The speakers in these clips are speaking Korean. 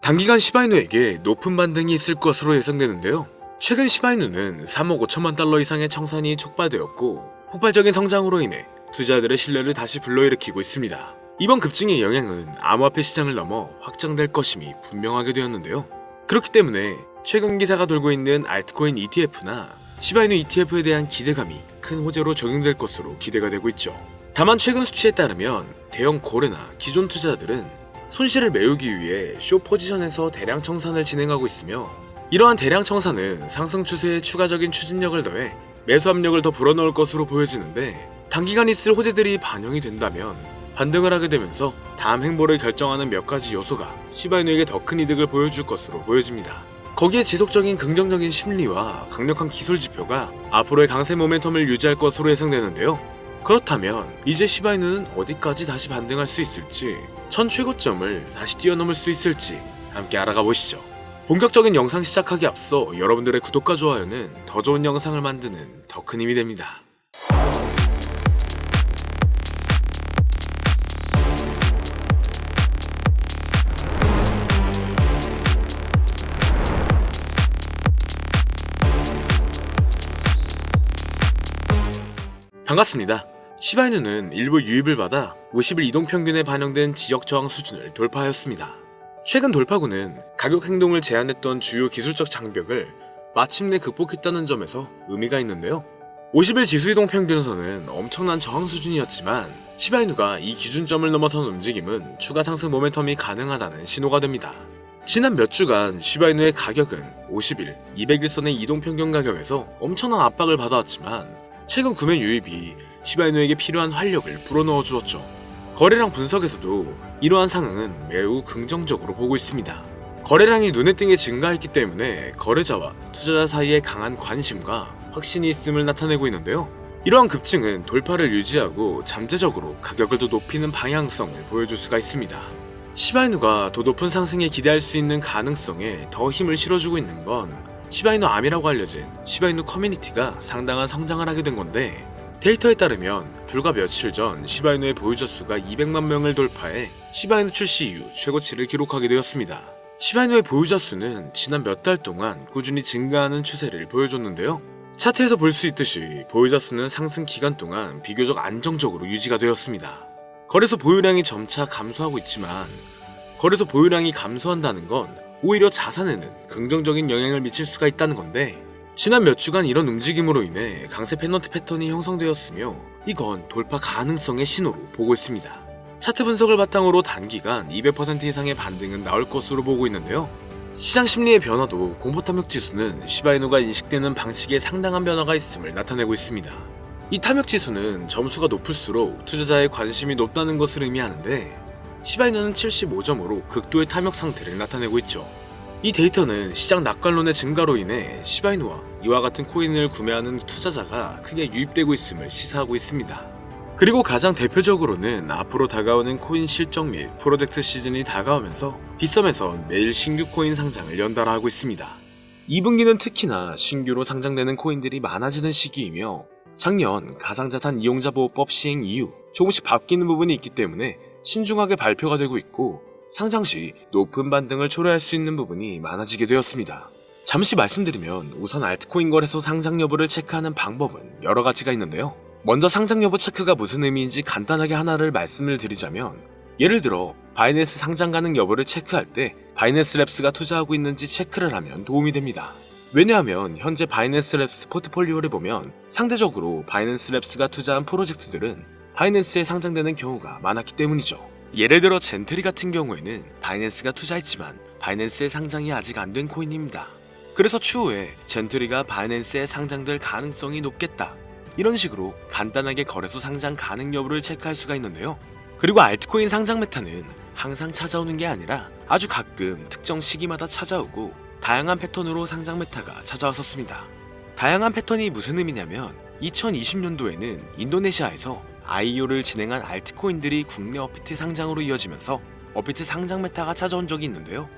단기간 시바이누에게 높은 반등이 있을 것으로 예상되는데요. 최근 시바이누는 3억 5천만 달러 이상의 청산이 촉발되었고 폭발적인 성장으로 인해 투자자들의 신뢰를 다시 불러일으키고 있습니다. 이번 급증의 영향은 암호화폐 시장을 넘어 확장될 것임이 분명하게 되었는데요. 그렇기 때문에 최근 기사가 돌고 있는 알트코인 ETF나 시바이누 ETF에 대한 기대감이 큰 호재로 적용될 것으로 기대가 되고 있죠. 다만 최근 수치에 따르면 대형 거래나 기존 투자자들은 손실을 메우기 위해 숏 포지션에서 대량 청산을 진행하고 있으며 이러한 대량 청산은 상승 추세에 추가적인 추진력을 더해 매수 압력을 더 불어넣을 것으로 보여지는데 단기간 있을 호재들이 반영이 된다면 반등을 하게 되면서 다음 행보를 결정하는 몇 가지 요소가 시바이누에게 더 큰 이득을 보여줄 것으로 보여집니다. 거기에 지속적인 긍정적인 심리와 강력한 기술 지표가 앞으로의 강세 모멘텀을 유지할 것으로 예상되는데요. 그렇다면 이제 시바이누는 어디까지 다시 반등할 수 있을지, 전 최고점을 다시 뛰어넘을 수 있을지 함께 알아가 보시죠. 본격적인 영상 시작하기 앞서 여러분들의 구독과 좋아요는 더 좋은 영상을 만드는 더 큰 힘이 됩니다. 반갑습니다. 시바이누는 일부 유입을 받아 50일 이동평균에 반영된 지역 저항 수준을 돌파하였습니다. 최근 돌파구는 가격 행동을 제한했던 주요 기술적 장벽을 마침내 극복했다는 점에서 의미가 있는데요. 50일 지수 이동 평균선은 엄청난 저항 수준이었지만 시바이누가 이 기준점을 넘어선 움직임은 추가 상승 모멘텀이 가능하다는 신호가 됩니다. 지난 몇 주간 시바이누의 가격은 50일, 200일선의 이동평균 가격에서 엄청난 압박을 받아왔지만 최근 구매 유입이 시바이누에게 필요한 활력을 불어넣어 주었죠. 거래량 분석에서도 이러한 상황은 매우 긍정적으로 보고 있습니다. 거래량이 눈에 띄게 증가했기 때문에 거래자와 투자자 사이에 강한 관심과 확신이 있음을 나타내고 있는데요. 이러한 급증은 돌파를 유지하고 잠재적으로 가격을 더 높이는 방향성을 보여줄 수가 있습니다. 시바이누가 더 높은 상승에 기대할 수 있는 가능성에 더 힘을 실어주고 있는 건 시바이누 암이라고 알려진 시바이누 커뮤니티가 상당한 성장을 하게 된 건데, 데이터에 따르면 불과 며칠 전 시바이누의 보유자 수가 200만 명을 돌파해 시바이누 출시 이후 최고치를 기록하게 되었습니다. 시바이누의 보유자 수는 지난 몇 달 동안 꾸준히 증가하는 추세를 보여줬는데요. 차트에서 볼 수 있듯이 보유자 수는 상승 기간 동안 비교적 안정적으로 유지가 되었습니다. 거래소 보유량이 점차 감소하고 있지만 거래소 보유량이 감소한다는 건 오히려 자산에는 긍정적인 영향을 미칠 수가 있다는 건데, 지난 몇 주간 이런 움직임으로 인해 강세 페넌트 패턴이 형성되었으며 이건 돌파 가능성의 신호로 보고 있습니다. 차트 분석을 바탕으로 단기간 200% 이상의 반등은 나올 것으로 보고 있는데요. 시장 심리의 변화도 공포 탐욕 지수는 시바이누가 인식되는 방식에 상당한 변화가 있음을 나타내고 있습니다. 이 탐욕 지수는 점수가 높을수록 투자자의 관심이 높다는 것을 의미하는데, 시바이누는 75점으로 극도의 탐욕 상태를 나타내고 있죠. 이 데이터는 시장 낙관론의 증가로 인해 시바이누와 이와 같은 코인을 구매하는 투자자가 크게 유입되고 있음을 시사하고 있습니다. 그리고 가장 대표적으로는 앞으로 다가오는 코인 실적 및 프로젝트 시즌이 다가오면서 빗썸에선 매일 신규 코인 상장을 연달아 하고 있습니다. 2분기는 특히나 신규로 상장되는 코인들이 많아지는 시기이며 작년 가상자산 이용자 보호법 시행 이후 조금씩 바뀌는 부분이 있기 때문에 신중하게 발표가 되고 있고 상장 시 높은 반등을 초래할 수 있는 부분이 많아지게 되었습니다. 잠시 말씀드리면 우선 알트코인 거래소 상장 여부를 체크하는 방법은 여러 가지가 있는데요. 먼저 상장 여부 체크가 무슨 의미인지 간단하게 하나를 말씀을 드리자면, 예를 들어 바이낸스 상장 가능 여부를 체크할 때 바이낸스 랩스가 투자하고 있는지 체크를 하면 도움이 됩니다. 왜냐하면 현재 바이낸스 랩스 포트폴리오를 보면 상대적으로 바이낸스 랩스가 투자한 프로젝트들은 바이낸스에 상장되는 경우가 많았기 때문이죠. 예를 들어 젠트리 같은 경우에는 바이낸스가 투자했지만 바이낸스에 상장이 아직 안 된 코인입니다. 그래서 추후에 젠트리가 바이낸스에 상장될 가능성이 높겠다, 이런 식으로 간단하게 거래소 상장 가능 여부를 체크할 수가 있는데요. 그리고 알트코인 상장 메타는 항상 찾아오는 게 아니라 아주 가끔 특정 시기마다 찾아오고 다양한 패턴으로 상장 메타가 찾아왔었습니다. 다양한 패턴이 무슨 의미냐면 2020년도에는 인도네시아에서 IEO를 진행한 알트코인들이 국내 업비트 상장으로 이어지면서 업비트 상장 메타가 찾아온 적이 있는데요.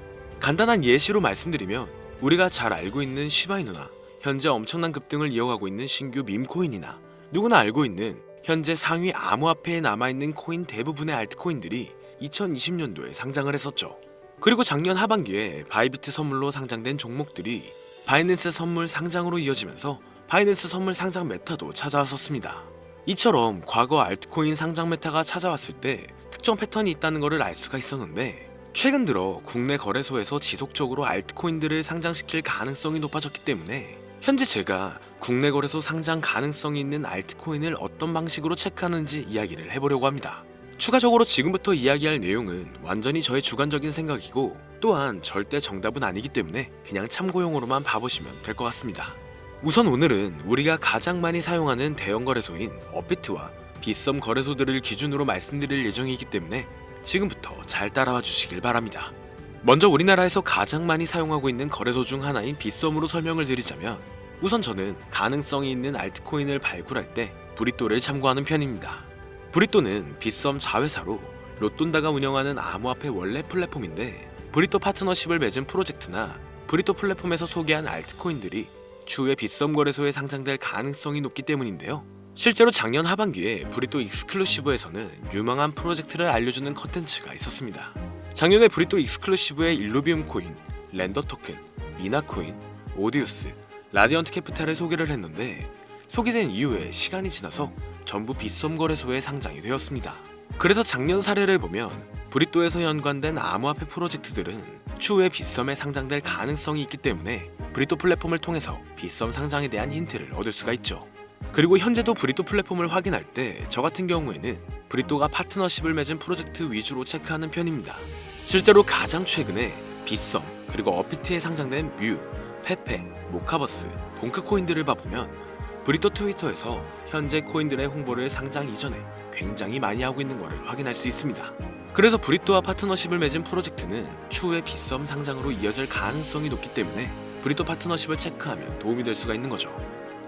간단한 예시로 말씀드리면 우리가 잘 알고 있는 시바이누나 현재 엄청난 급등을 이어가고 있는 신규 밈코인이나 누구나 알고 있는 현재 상위 암호화폐에 남아있는 코인 대부분의 알트코인들이 2020년도에 상장을 했었죠. 그리고 작년 하반기에 바이비트 선물로 상장된 종목들이 바이낸스 선물 상장으로 이어지면서 바이낸스 선물 상장 메타도 찾아왔었습니다. 이처럼 과거 알트코인 상장 메타가 찾아왔을 때 특정 패턴이 있다는 것을 알 수가 있었는데, 최근 들어 국내 거래소에서 지속적으로 알트코인들을 상장시킬 가능성이 높아졌기 때문에 현재 제가 국내 거래소 상장 가능성이 있는 알트코인을 어떤 방식으로 체크하는지 이야기를 해보려고 합니다. 추가적으로 지금부터 이야기할 내용은 완전히 저의 주관적인 생각이고, 또한 절대 정답은 아니기 때문에 그냥 참고용으로만 봐보시면 될 것 같습니다. 우선 오늘은 우리가 가장 많이 사용하는 대형 거래소인 업비트와 빗썸 거래소들을 기준으로 말씀드릴 예정이기 때문에 지금부터 잘 따라와 주시길 바랍니다. 먼저 우리나라에서 가장 많이 사용하고 있는 거래소 중 하나인 빗썸으로 설명을 드리자면, 우선 저는 가능성이 있는 알트코인을 발굴할 때 브리또를 참고하는 편입니다. 브리또는 빗썸 자회사로 로돈다가 운영하는 암호화폐 원래 플랫폼인데, 브리또 파트너십을 맺은 프로젝트나 브리또 플랫폼에서 소개한 알트코인들이 추후에 빗썸 거래소에 상장될 가능성이 높기 때문인데요. 실제로 작년 하반기에 브리또 익스클루시브에서는 유망한 프로젝트를 알려주는 컨텐츠가 있었습니다. 작년에 브리또 익스클루시브의 일루비움 코인, 렌더 토큰, 미나 코인, 오디우스, 라디언트 캐피탈을 소개를 했는데, 소개된 이후에 시간이 지나서 전부 빗썸 거래소에 상장이 되었습니다. 그래서 작년 사례를 보면 브리또에서 연관된 암호화폐 프로젝트들은 추후에 빗썸에 상장될 가능성이 있기 때문에 브리또 플랫폼을 통해서 빗썸 상장에 대한 힌트를 얻을 수가 있죠. 그리고 현재도 브리또 플랫폼을 확인할 때 저 같은 경우에는 브리또가 파트너십을 맺은 프로젝트 위주로 체크하는 편입니다. 실제로 가장 최근에 빗썸 그리고 업비트에 상장된 뮤, 페페, 모카버스, 봉크 코인들을 봐보면 브리또 트위터에서 현재 코인들의 홍보를 상장 이전에 굉장히 많이 하고 있는 것을 확인할 수 있습니다. 그래서 브리또와 파트너십을 맺은 프로젝트는 추후에 빗썸 상장으로 이어질 가능성이 높기 때문에 브리또 파트너십을 체크하면 도움이 될 수가 있는 거죠.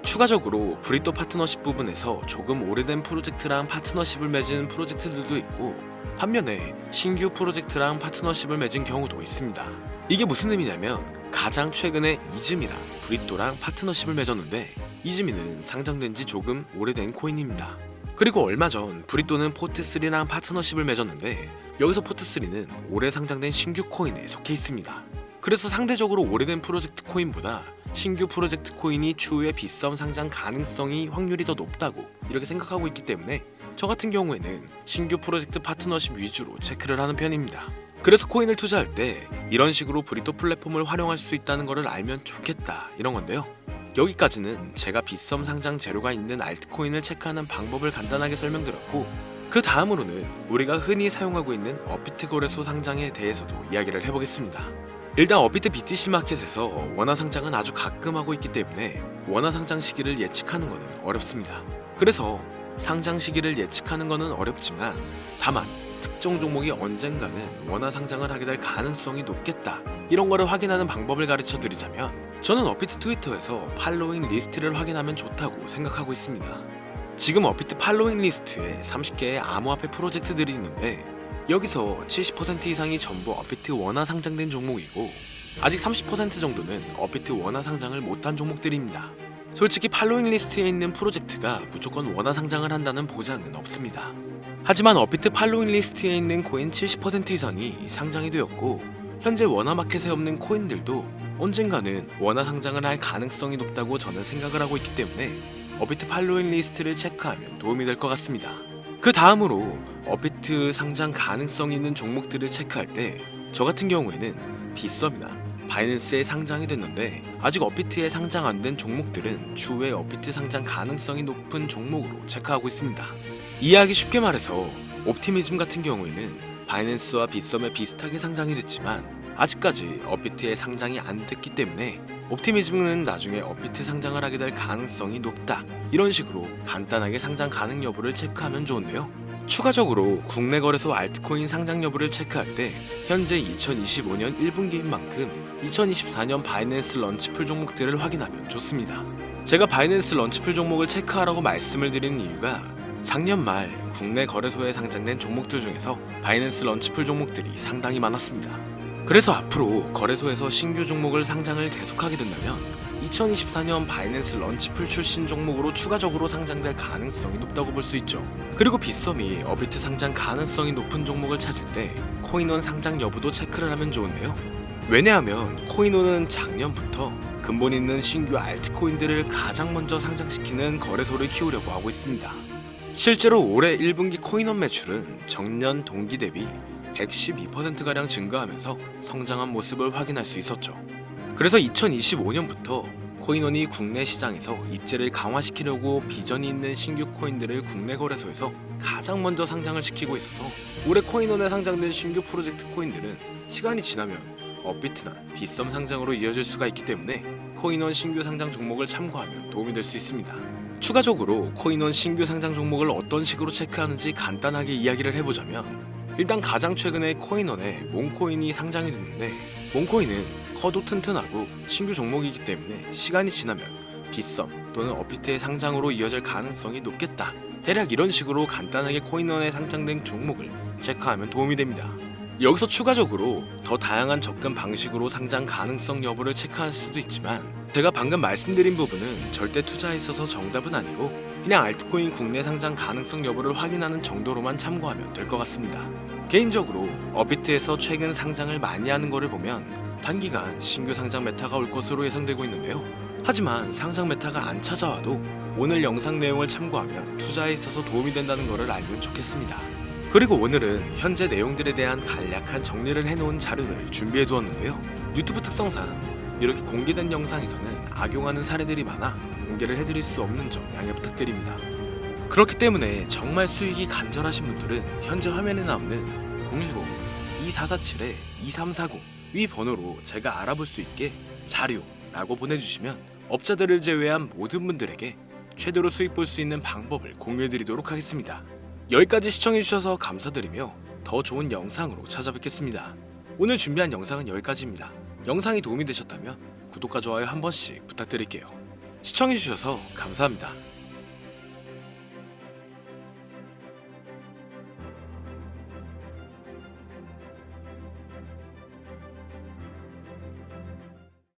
추가적으로 브리또 파트너십 부분에서 조금 오래된 프로젝트랑 파트너십을 맺은 프로젝트들도 있고, 반면에 신규 프로젝트랑 파트너십을 맺은 경우도 있습니다. 이게 무슨 의미냐면, 가장 최근에 이즈미랑 브리또랑 파트너십을 맺었는데, 이즈미는 상장된 지 조금 오래된 코인입니다. 그리고 얼마 전 브리또는 포트3랑 파트너십을 맺었는데, 여기서 포트3는 올해 상장된 신규 코인에 속해 있습니다. 그래서 상대적으로 오래된 프로젝트 코인보다 신규 프로젝트 코인이 추후에 빗썸 상장 가능성이 확률이 더 높다고 이렇게 생각하고 있기 때문에 저 같은 경우에는 신규 프로젝트 파트너십 위주로 체크를 하는 편입니다. 그래서 코인을 투자할 때 이런 식으로 브리또 플랫폼을 활용할 수 있다는 것을 알면 좋겠다, 이런 건데요. 여기까지는 제가 빗썸 상장 재료가 있는 알트코인을 체크하는 방법을 간단하게 설명드렸고, 그 다음으로는 우리가 흔히 사용하고 있는 업비트 거래소 상장에 대해서도 이야기를 해보겠습니다. 일단 업비트 BTC 마켓에서 원화 상장은 아주 가끔 하고 있기 때문에 원화 상장 시기를 예측하는 것은 어렵습니다. 그래서 상장 시기를 예측하는 것은 어렵지만, 다만 특정 종목이 언젠가는 원화 상장을 하게 될 가능성이 높겠다, 이런 거를 확인하는 방법을 가르쳐 드리자면, 저는 업비트 트위터에서 팔로잉 리스트를 확인하면 좋다고 생각하고 있습니다. 지금 업비트 팔로잉 리스트에 30개의 암호화폐 프로젝트들이 있는데, 여기서 70% 이상이 전부 업비트 원화 상장된 종목이고, 아직 30% 정도는 업비트 원화 상장을 못한 종목들입니다. 솔직히 팔로잉 리스트에 있는 프로젝트가 무조건 원화 상장을 한다는 보장은 없습니다. 하지만 업비트 팔로잉 리스트에 있는 코인 70% 이상이 상장이 되었고, 현재 원화 마켓에 없는 코인들도 언젠가는 원화 상장을 할 가능성이 높다고 저는 생각을 하고 있기 때문에 업비트 팔로잉 리스트를 체크하면 도움이 될 것 같습니다. 그 다음으로 업비트 상장 가능성이 있는 종목들을 체크할 때 저 같은 경우에는 빗썸이나 바이낸스에 상장이 됐는데 아직 업비트에 상장 안 된 종목들은 추후에 업비트 상장 가능성이 높은 종목으로 체크하고 있습니다. 이해하기 쉽게 말해서 옵티미즘 같은 경우에는 바이낸스와 빗썸에 비슷하게 상장이 됐지만 아직까지 업비트에 상장이 안 됐기 때문에 옵티미즘은 나중에 업비트 상장을 하게 될 가능성이 높다, 이런 식으로 간단하게 상장 가능 여부를 체크하면 좋은데요. 추가적으로 국내 거래소 알트코인 상장 여부를 체크할 때 현재 2025년 1분기인 만큼 2024년 바이낸스 런치풀 종목들을 확인하면 좋습니다. 제가 바이낸스 런치풀 종목을 체크하라고 말씀을 드리는 이유가, 작년 말 국내 거래소에 상장된 종목들 중에서 바이낸스 런치풀 종목들이 상당히 많았습니다. 그래서 앞으로 거래소에서 신규 종목을 상장을 계속하게 된다면 2024년 바이낸스 런치풀 출신 종목으로 추가적으로 상장될 가능성이 높다고 볼 수 있죠. 그리고 빗썸이 어비트 상장 가능성이 높은 종목을 찾을 때 코인원 상장 여부도 체크를 하면 좋은데요. 왜냐하면 코인원은 작년부터 근본 있는 신규 알트코인들을 가장 먼저 상장시키는 거래소를 키우려고 하고 있습니다. 실제로 올해 1분기 코인원 매출은 전년 동기 대비 112%가량 증가하면서 성장한 모습을 확인할 수 있었죠. 그래서 2025년부터 코인원이 국내 시장에서 입지를 강화시키려고 비전이 있는 신규 코인들을 국내 거래소에서 가장 먼저 상장을 시키고 있어서 올해 코인원에 상장된 신규 프로젝트 코인들은 시간이 지나면 업비트나 빗썸 상장으로 이어질 수가 있기 때문에 코인원 신규 상장 종목을 참고하면 도움이 될 수 있습니다. 추가적으로 코인원 신규 상장 종목을 어떤 식으로 체크하는지 간단하게 이야기를 해보자면, 일단 가장 최근에 코인원에 몽코인이 상장이 됐는데, 몽코인은 커도 튼튼하고 신규 종목이기 때문에 시간이 지나면 빗썸 또는 업비트의 상장으로 이어질 가능성이 높겠다. 대략 이런 식으로 간단하게 코인원에 상장된 종목을 체크하면 도움이 됩니다. 여기서 추가적으로 더 다양한 접근 방식으로 상장 가능성 여부를 체크할 수도 있지만, 제가 방금 말씀드린 부분은 절대 투자에 있어서 정답은 아니고 그냥 알트코인 국내 상장 가능성 여부를 확인하는 정도로만 참고하면 될 것 같습니다. 개인적으로 업비트에서 최근 상장을 많이 하는 거를 보면 단기간 신규 상장 메타가 올 것으로 예상되고 있는데요. 하지만 상장 메타가 안 찾아와도 오늘 영상 내용을 참고하면 투자에 있어서 도움이 된다는 것을 알면 좋겠습니다. 그리고 오늘은 현재 내용들에 대한 간략한 정리를 해놓은 자료를 준비해 두었는데요. 유튜브 특성상 이렇게 공개된 영상에서는 악용하는 사례들이 많아 공개를 해드릴 수 없는 점 양해 부탁드립니다. 그렇기 때문에 정말 수익이 간절하신 분들은 현재 화면에 나오는 010-2447-2340 위 번호로 제가 알아볼 수 있게 자료라고 보내주시면 업자들을 제외한 모든 분들에게 최대로 수익 볼 수 있는 방법을 공유해드리도록 하겠습니다. 여기까지 시청해주셔서 감사드리며 더 좋은 영상으로 찾아뵙겠습니다. 오늘 준비한 영상은 여기까지입니다. 영상이 도움이 되셨다면 구독과 좋아요 한 번씩 부탁드릴게요. 시청해주셔서 감사합니다.